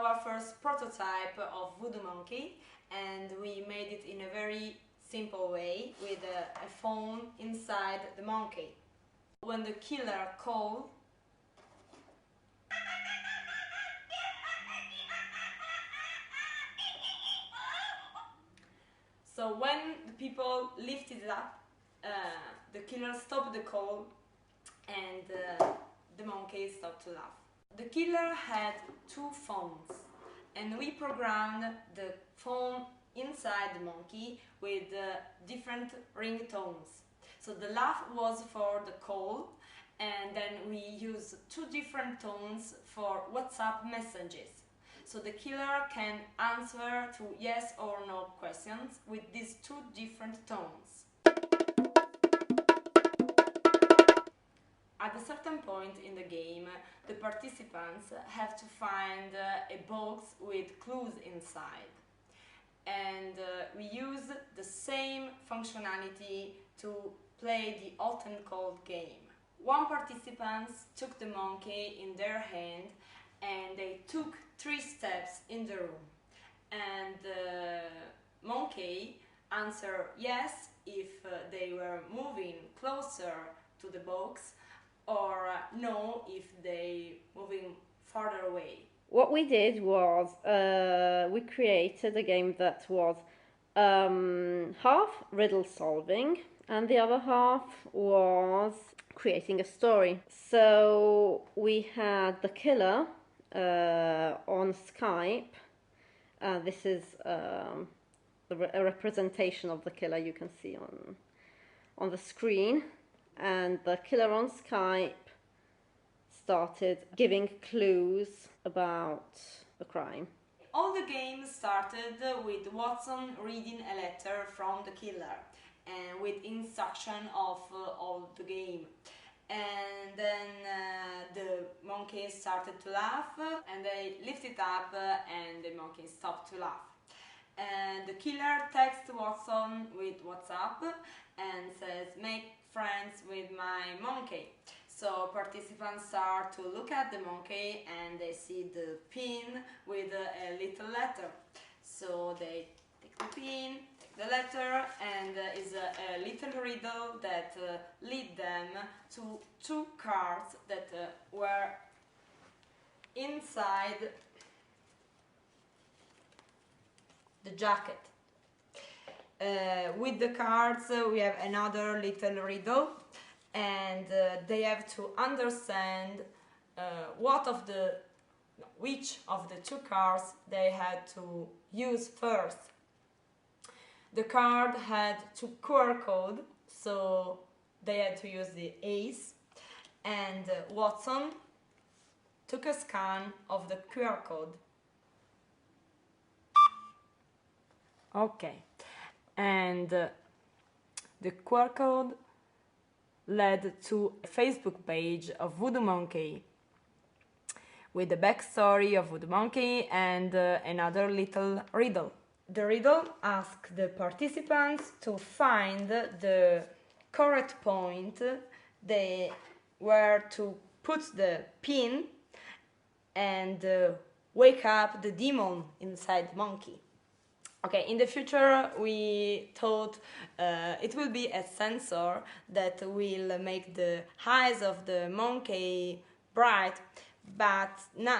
our first prototype of Voodoo Monkey, and we made it in a very simple way with a phone inside the monkey. When the killer called, so when the people lifted it up, the killer stopped the call and the monkey stopped to laugh. The killer had two phones, and we programmed the phone inside the monkey with different ringtones. So the laugh was for the call, and then we used two different tones for WhatsApp messages. So the killer can answer to yes or no questions with these two different tones. At a certain point in the game, the participants have to find a box with clues inside. And we use the same functionality to play the hot and cold game. One participant took the monkey in their hand and they took 3 steps in the room. And the monkey answered yes if they were moving closer to the box, or no if they moving farther away. What we did was we created a game that was half riddle solving and the other half was creating a story. So we had the killer on Skype. This is a representation of the killer you can see on the screen. And the killer on Skype started giving clues about the crime. All the game started with Watson reading a letter from the killer and with instruction of all the game. And then the monkey started to laugh and they lifted up and the monkey stopped to laugh. And the killer texts Watson with WhatsApp and says, "Make friends with my monkey." So participants start to look at the monkey and they see the pin with a little letter. So they take the pin, take the letter, and is a little riddle that lead them to 2 cards that were inside the jacket. With the cards we have another little riddle, and they have to understand which of the 2 cards they had to use first. The card had 2 QR codes, so they had to use the ace, and Watson took a scan of the QR code. Okay. And the QR code led to a Facebook page of Voodoo Monkey with the backstory of Voodoo Monkey and another little riddle. The riddle asked the participants to find the correct point where to put the pin and wake up the demon inside the monkey. Okay, in the future we thought it will be a sensor that will make the eyes of the monkey bright, but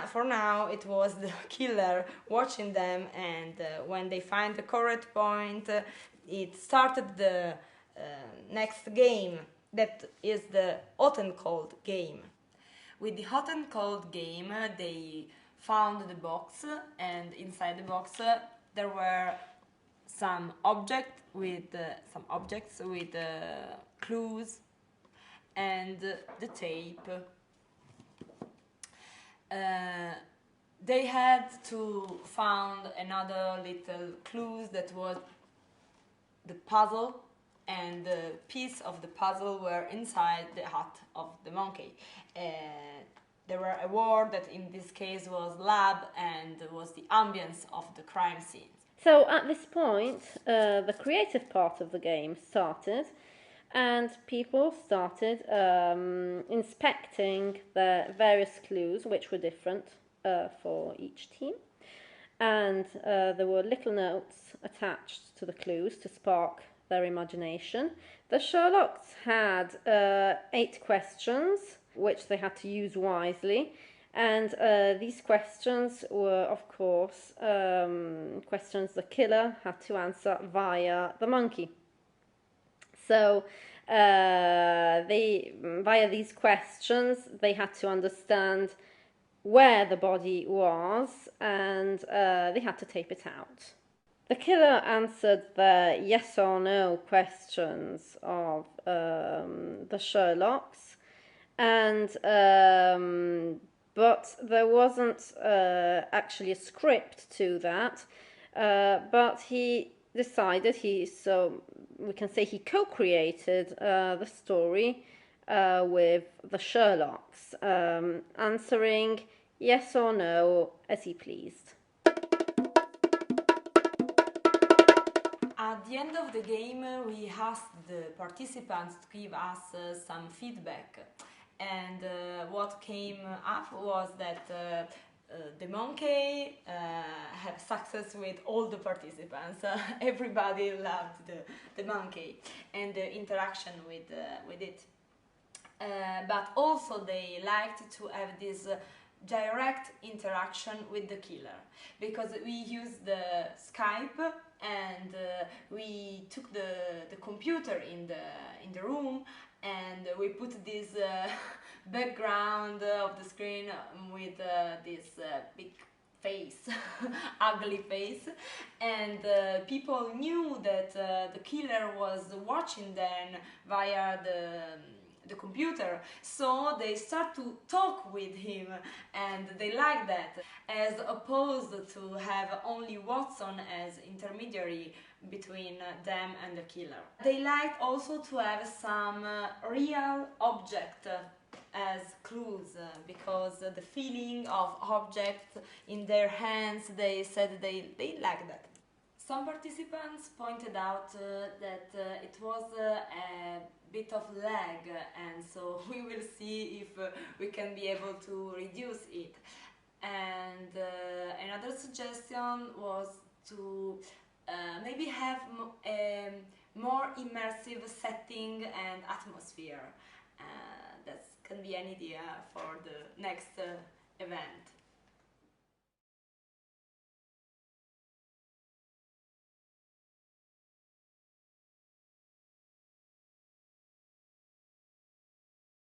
for now it was the killer watching them, and when they find the correct point, it started the next game, that is the hot and cold game. With the hot and cold game they found the box, and inside the box there were some objects with clues and the tape. They had to find another little clues that was the puzzle, and the piece of the puzzle were inside the hat of the monkey. There were a word that in this case was lab and was the ambience of the crime scene. So at this point, the creative part of the game started, and people started inspecting the various clues, which were different for each team. and there were little notes attached to the clues to spark their imagination. The Sherlocks had 8 questions, which they had to use wisely, and these questions were, of course, questions the killer had to answer via the monkey. So via these questions, they had to understand where the body was, and they had to tape it out. The killer answered the yes or no questions of the Sherlocks, and but there wasn't actually a script to that. But he decided so we can say he co-created the story with the Sherlocks, answering yes or no as he pleased. At the end of the game, we asked the participants to give us some feedback, and what came up was that the monkey had success with all the participants. Everybody loved the monkey and the interaction with it. But also they liked to have this direct interaction with the killer, because we used the Skype, and we took the computer in the room, and we put this background of the screen with this big face, ugly face, and people knew that the killer was watching them via the computer, so they start to talk with him, and they like that, as opposed to have only Watson as intermediary between them and the killer. They liked also to have some real object as clues, because the feeling of objects in their hands, they said they like that. Some participants pointed out that it was a bit of lag, and so we will see if we can be able to reduce it. And another suggestion was to maybe have a more immersive setting and atmosphere. That can be an idea for the next event.